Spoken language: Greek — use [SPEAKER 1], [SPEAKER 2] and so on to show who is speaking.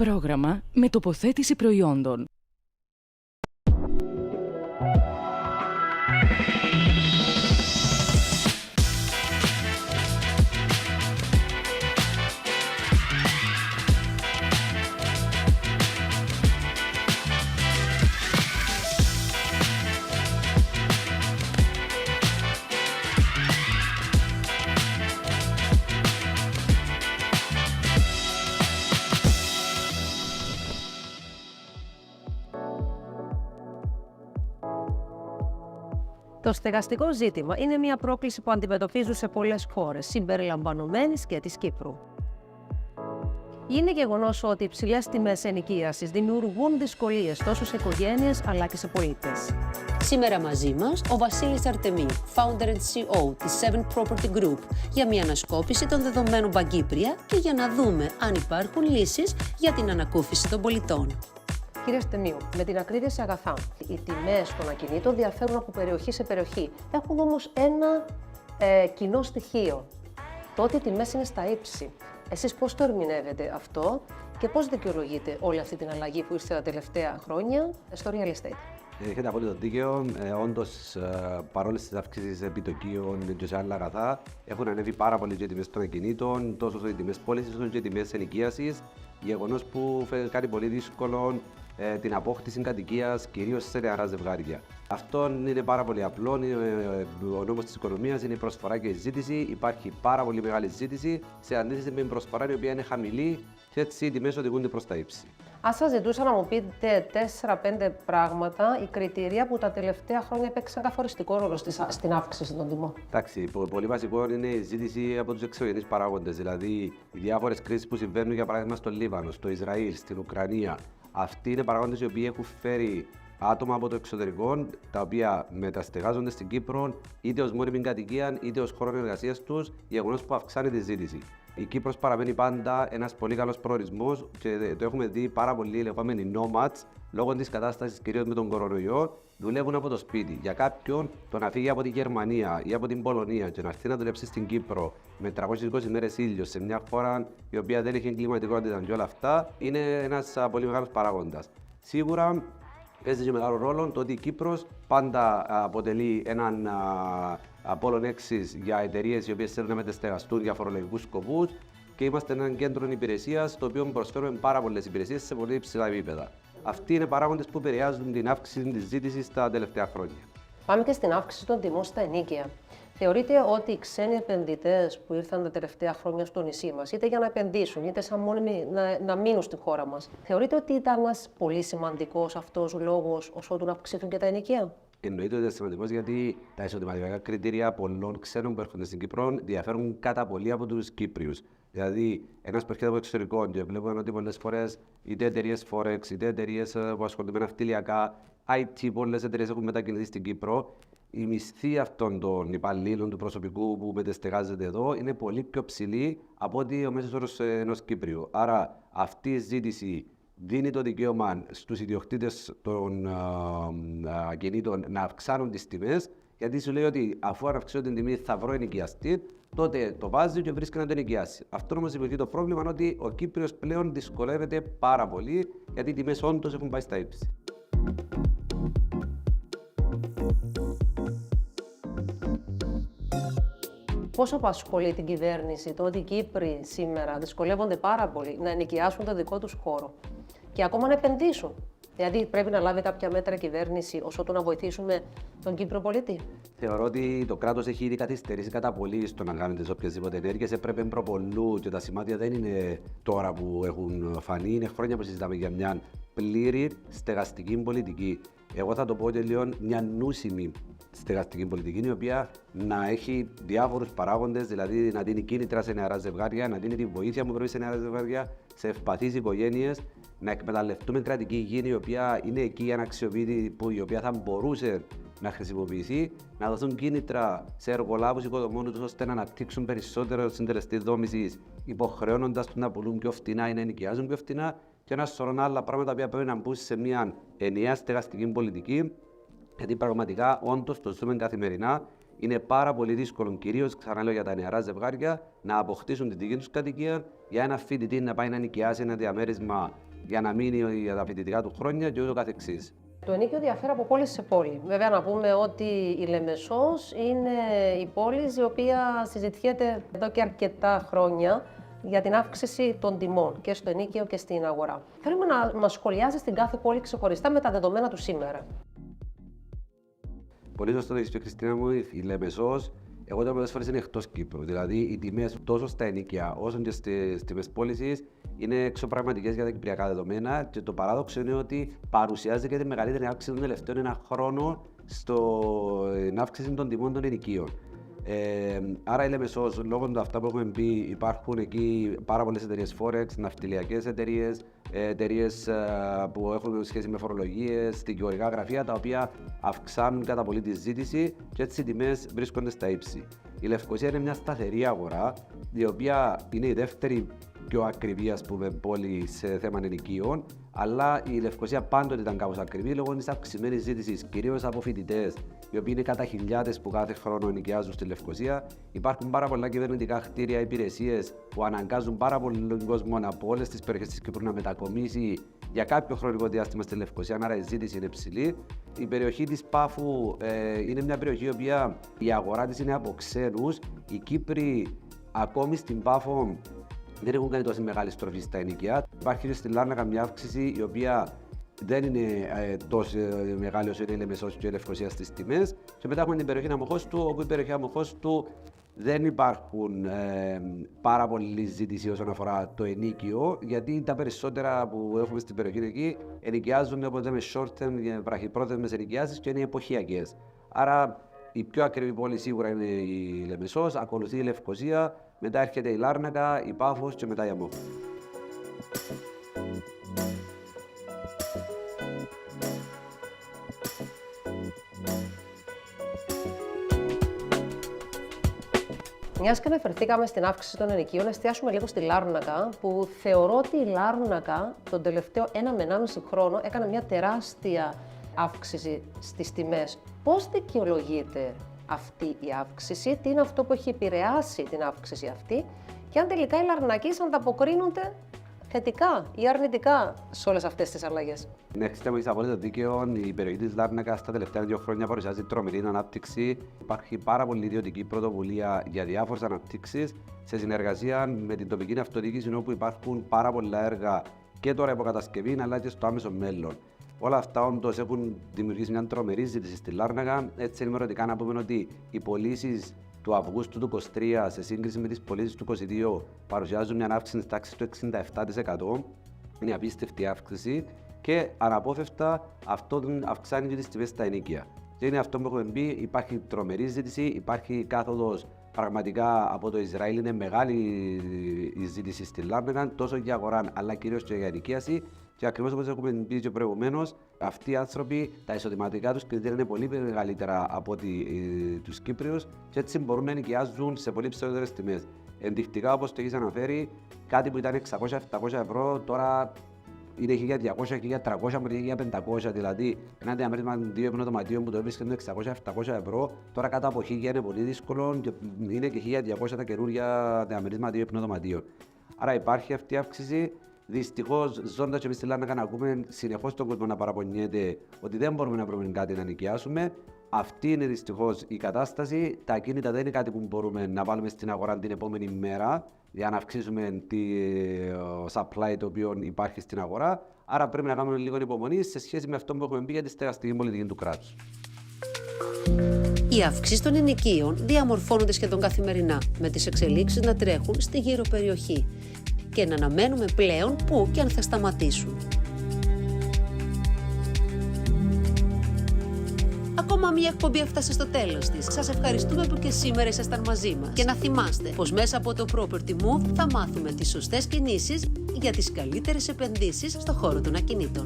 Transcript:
[SPEAKER 1] Πρόγραμμα με τοποθέτηση προϊόντων.
[SPEAKER 2] Το στεγαστικό ζήτημα είναι μια πρόκληση που αντιμετωπίζουν σε πολλές χώρες, συμπεριλαμβανομένης και της Κύπρου. Είναι γεγονός ότι οι υψηλές τιμές ενοικίασης δημιουργούν δυσκολίες τόσο σε οικογένειες αλλά και σε πολίτες.
[SPEAKER 3] Σήμερα μαζί μας ο Βασίλης Αρτεμίου, founder and CEO της Seven Property Group, για μια ανασκόπηση των δεδομένων Παγκύπρια και για να δούμε αν υπάρχουν λύσεις για την ανακούφιση των πολιτών.
[SPEAKER 2] Κύριε Αρτεμίου, με την ακρίβεια σε αγαθά, οι τιμές των ακινήτων διαφέρουν από περιοχή σε περιοχή. Έχουν όμως ένα κοινό στοιχείο. Το ότι οι τιμές είναι στα ύψη. Εσείς πώς το ερμηνεύετε αυτό και πώς δικαιολογείτε όλη αυτή την αλλαγή που ήρθε τα τελευταία χρόνια στο real estate?
[SPEAKER 4] Έχετε απόλυτο δίκαιο. Όντως, παρόλες τις αυξήσεις επιτοκίων και σε άλλα αγαθά, έχουν ανέβει πάρα πολύ και οι τιμές των ακινήτων, τόσο οι τιμές πώλησης όσο και οι τιμές ενοικίασης. Γεγονός που κάνει πολύ δύσκολο την απόκτηση κατοικίας, κυρίως σε νεαρά ζευγάρια. Αυτό είναι πάρα πολύ απλό. Ο νόμος της οικονομίας είναι η προσφορά και η ζήτηση. Υπάρχει πάρα πολύ μεγάλη ζήτηση σε αντίθεση με την προσφορά η οποία είναι χαμηλή και έτσι οι τιμές οδηγούνται προς τα ύψη.
[SPEAKER 2] Αν σας ζητούσα να μου πείτε 4-5 πράγματα, οι κριτήρια που τα τελευταία χρόνια έπαιξαν καθοριστικό ρόλο στην αύξηση των τιμών.
[SPEAKER 4] Εντάξει, πολύ βασικό είναι η ζήτηση από τους εξωγενείς παράγοντες. Δηλαδή, οι διάφορες κρίσεις που συμβαίνουν, για παράδειγμα, στο Λίβανο, στο Ισραήλ, στην Ουκρανία. Αυτοί είναι παράγοντες οι οποίοι έχουν φέρει άτομα από το εξωτερικό, τα οποία μεταστεγάζονται στην Κύπρο είτε ως μόνιμη κατοικία είτε ως χώρο εργασίας τους, γεγονός που αυξάνει τη ζήτηση. Η Κύπρος παραμένει πάντα ένας πολύ καλός προορισμός και το έχουμε δει πάρα πολλοί λεγόμενοι nomads λόγω της κατάστασης, κυρίως με τον κορονοϊό, δουλεύουν από το σπίτι. Για κάποιον το να φύγει από τη Γερμανία ή από την Πολωνία και να έρθει να δουλέψει στην Κύπρο με 320 μέρες ήλιο σε μια χώρα η οποία δεν έχει εγκληματικότητα και όλα αυτά, είναι ένας πολύ μεγάλος παράγοντας. Σίγουρα παίζει και μεγάλο ρόλο το ότι η Κύπρος πάντα αποτελεί έναν πόλο έξης για εταιρείες οι οποίες θέλουν να μεταστεγαστούν για φορολογικούς σκοπούς και είμαστε έναν κέντρο υπηρεσίας το οποίο προσφέρουμε πάρα πολλές υπηρεσίες σε πολύ υψηλά επίπεδα. Αυτοί είναι παράγοντες που επηρεάζουν την αύξηση της ζήτησης τα τελευταία χρόνια.
[SPEAKER 2] Πάμε και στην αύξηση των τιμών στα ενοίκια. Θεωρείτε ότι οι ξένοι επενδυτές που ήρθαν τα τελευταία χρόνια στο νησί μας, είτε για να επενδύσουν, είτε σαν μόνιμοι να μείνουν στη χώρα μας, θεωρείτε ότι ήταν ένας πολύ σημαντικός αυτός λόγος όσο να αυξηθούν και τα ενοικία?
[SPEAKER 4] Εννοείται ότι είναι σημαντικός γιατί τα εισοδηματικά κριτήρια πολλών ξένων που έρχονται στην Κύπρο διαφέρουν κατά πολύ από τους Κύπριους. Δηλαδή, ένας που έρχεται από εξωτερικό και βλέπουμε ότι πολλές φορές είτε εταιρείες Forex, είτε εταιρείες που ασχολούνται με ναυτιλιακά, IT, πολλές εταιρείες έχουν μετακινηθεί στην Κύπρο. Η μισθή αυτών των υπαλλήλων του προσωπικού που μετεστεγάζεται εδώ είναι πολύ πιο ψηλή από ότι ο μέσος όρος ενός Κύπριου. Άρα, αυτή η ζήτηση δίνει το δικαίωμα στους ιδιοκτήτες των ακινήτων να αυξάνουν τις τιμές, γιατί σου λέει ότι αφού αυξήσω την τιμή θα βρω ενοικιαστή, τότε το βάζει και βρίσκει να το ενοικιάσει. Αυτό όμως δημιουργεί το πρόβλημα ότι ο Κύπριος πλέον δυσκολεύεται πάρα πολύ, γιατί οι τιμές όντως έχουν πάει στα ύψη.
[SPEAKER 2] Πώς απασχολεί την κυβέρνηση το ότι οι Κύπροι σήμερα δυσκολεύονται πάρα πολύ να ενοικιάσουν το δικό τους χώρο και ακόμα να επενδύσουν? Δηλαδή, πρέπει να λάβει κάποια μέτρα η κυβέρνηση όσο να βοηθήσουμε τον Κύπρο πολίτη?
[SPEAKER 4] Θεωρώ ότι το κράτος έχει ήδη καθυστερήσει κατά πολύ στο να κάνει τις οποιασδήποτε ενέργειες. Έπρεπε προπολού και τα σημάδια δεν είναι τώρα που έχουν φανεί. Είναι χρόνια που συζητάμε για μια πλήρη στεγαστική πολιτική. Εγώ θα το πω και λίγο μια νούσιμη στεγαστική πολιτική, η οποία να έχει διάφορους παράγοντες, δηλαδή να δίνει κίνητρα σε νεαρά ζευγάρια, να δίνει τη βοήθεια που πρέπει σε νεαρά ζευγάρια, σε ευπαθείς οικογένειες, να εκμεταλλευτούμε κρατική υγιεινή, η οποία είναι εκεί αναξιοποιητή, η οποία θα μπορούσε να χρησιμοποιηθεί, να δοθούν κίνητρα σε εργολάβους οικοδομών ώστε να αναπτύξουν περισσότερο συντελεστή δόμησης, υποχρεώνοντας τους να πουλούν πιο φτηνά ή να ενοικιάζουν πιο φτηνά, και ένα σωρό άλλα πράγματα που πρέπει να μπουν σε μια ενιαία στεγαστική πολιτική. Γιατί πραγματικά, όντως, το ζούμε καθημερινά. Είναι πάρα πολύ δύσκολο, κυρίως ξαναλέω για τα νεαρά ζευγάρια, να αποκτήσουν τη δική τους κατοικία, για ένα φοιτητή να πάει να νοικιάσει ένα διαμέρισμα για να μείνει για τα φοιτητικά του χρόνια και ούτω καθεξής.
[SPEAKER 2] Το ενοίκιο διαφέρει από πόλη σε πόλη. Βέβαια, να πούμε ότι η Λεμεσός είναι η πόλη η οποία συζητιέται εδώ και αρκετά χρόνια για την αύξηση των τιμών και στο ενοίκιο και στην αγορά. Θέλουμε να μας σχολιάσει στην κάθε πόλη ξεχωριστά με τα δεδομένα του σήμερα.
[SPEAKER 4] Πολύ σωστό το ίδιο, Χριστίνα μου, η Λεμεσός, εγώ τώρα πολλές φορές είναι εκτός Κύπρου. Δηλαδή, οι τιμές τόσο στα ενοίκια όσο και στις τιμές πώλησης είναι εξωπραγματικές για τα κυπριακά δεδομένα. Και το παράδοξο είναι ότι παρουσιάζεται και τη μεγαλύτερη αύξηση των τελευταίων ένα χρόνο στην αύξηση των τιμών των ενοικίων. Άρα η Λεμεσός, λόγω του αυτά που έχουμε πει, υπάρχουν εκεί πάρα πολλές εταιρείες Forex, ναυτιλιακές εταιρείες, εταιρείες που έχουν σχέση με φορολογίες, δικηγορικά γραφεία, τα οποία αυξάνουν κατά πολύ τη ζήτηση και έτσι οι τιμές βρίσκονται στα ύψη. Η Λευκοσία είναι μια σταθερή αγορά, η οποία είναι η δεύτερη πιο ακριβή, ας πούμε, πόλη σε θέμα ενοικίων, αλλά η Λευκοσία πάντοτε ήταν κάπως ακριβή λόγω της αυξημένης ζήτησης, κυρίως από φοιτητές, οι οποίοι είναι κατά χιλιάδες που κάθε χρόνο ενοικιάζουν στη Λευκοσία. Υπάρχουν πάρα πολλά κυβερνητικά κτίρια, υπηρεσίες που αναγκάζουν πάρα πολύ κόσμο από όλες τις περιοχές της Κύπρου να μετακομίσει για κάποιο χρονικό διάστημα στη Λευκοσία, άρα η ζήτηση είναι υψηλή. Η περιοχή της Πάφου είναι μια περιοχή η οποία η αγορά της είναι από ξένους. Οι Κύπροι ακόμη στην Πάφο δεν έχουν κάνει τόσο μεγάλη στροφή στα ενοικιά. Υπάρχει και στη Λάρνακα μια αύξηση η οποία δεν είναι τόσο μεγάλη όσο είναι η Λεμεσός και η Λευκοσία στις τιμές. Και μετά έχουμε την περιοχή Αμοχώστου, όπου η περιοχή Αμοχώστου δεν υπάρχουν πάρα πολλή ζήτηση όσον αφορά το ενοίκιο, γιατί τα περισσότερα που έχουμε στην περιοχή εκεί ενοικιάζονται οπότε με short term, βραχυπρόθεσμες ενοικιάσεις και είναι εποχιακές. Άρα η πιο ακριβή πόλη σίγουρα είναι η Λεμεσός, ακολουθεί η Λευκοσία, μετά έρχεται η Λάρνακα, η Πάφος και μετά η Αμόχωστο.
[SPEAKER 2] Μιας και αναφερθήκαμε στην αύξηση των ενοικίων, εστιάσουμε λίγο στη Λάρνακα, που θεωρώ ότι η Λάρνακα τον τελευταίο 1 με 1,5 χρόνο έκανε μια τεράστια αύξηση στις τιμές. Πώς δικαιολογείται αυτή η αύξηση, τι είναι αυτό που έχει επηρεάσει την αύξηση αυτή και αν τελικά οι Λαρνακείς ανταποκρίνονται θετικά ή αρνητικά σε όλες αυτές τις αλλαγές.
[SPEAKER 4] Ναι, Χριστέ μου, είσαι απόλυτα δίκαιο. Η περιοχή της Λάρνακας τα τελευταία 2 χρόνια παρουσιάζει τρομερή ανάπτυξη. Υπάρχει πάρα πολύ ιδιωτική πρωτοβουλία για διάφορες αναπτύξεις σε συνεργασία με την τοπική αυτοδιοίκηση, όπου υπάρχουν πάρα πολλά έργα και τώρα υποκατασκευή αλλά και στο άμεσο μέλλον. Όλα αυτά όντως έχουν δημιουργήσει μια τρομερή ζήτηση στη Λάρνακα. Έτσι, ενημερωτικά να πούμε ότι οι πωλήσεις του Αυγούστου του 2023 σε σύγκριση με τις πωλήσεις του 2022 παρουσιάζουν μια αύξηση της τάξης του 67%. Είναι απίστευτη αύξηση και αναπόφευκτα αυτό αυξάνει και τις τιμές στα ενοίκια. Και είναι αυτό που έχουμε πει: υπάρχει τρομερή ζήτηση, υπάρχει κάθοδος. Πραγματικά από το Ισραήλ είναι μεγάλη η ζήτηση στη Λάρνακα, τόσο για αγορά αλλά κυρίως και για ενοικίαση. Και ακριβώς όπως έχουμε πει και προηγουμένως, αυτοί οι άνθρωποι, τα εισοδηματικά τους κριτήρια είναι πολύ μεγαλύτερα από τους Κύπριους και έτσι μπορούν να ενοικιάζουν σε πολύ ψηλότερες τιμές. Ενδεικτικά, όπως το έχεις αναφέρει, κάτι που ήταν 600-700 ευρώ, τώρα είναι 1.200, 1.300, 1.500. Δηλαδή, ένα διαμέρισμα 2 υπνοδωματίων που το βρίσκεται 600-700 ευρώ, τώρα κάτω από 1.000 είναι πολύ δύσκολο και είναι και 1.200 τα καινούργια διαμέρισμα 2 υπνοδωματίων. Άρα υπάρχει αυτή η αύξηση. Δυστυχώς, ζώντας και εμείς στη Λάρνακα, να ακούμε συνεχώς τον κόσμο να παραπονιέται ότι δεν μπορούμε να βρούμε κάτι να νοικιάσουμε. Αυτή είναι δυστυχώς η κατάσταση. Τα ακίνητα δεν είναι κάτι που μπορούμε να βάλουμε στην αγορά την επόμενη μέρα για να αυξήσουμε το supply το οποίο υπάρχει στην αγορά. Άρα πρέπει να κάνουμε λίγο υπομονή σε σχέση με αυτό που έχουμε πει για τη στεγαστική πολιτική του κράτους.
[SPEAKER 3] Οι αυξήσεις των ενοικίων διαμορφώνονται σχεδόν καθημερινά, με τις εξελίξεις να τρέχουν στη γύρω περιοχή και να αναμένουμε πλέον πού και αν θα σταματήσουν. Ακόμα μια εκπομπή έφτασε στο τέλος της. Σας ευχαριστούμε που και σήμερα ήσασταν μαζί μας. Και να θυμάστε πως μέσα από το Property Move θα μάθουμε τις σωστές κινήσεις για τις καλύτερες επενδύσεις στον χώρο των ακινήτων.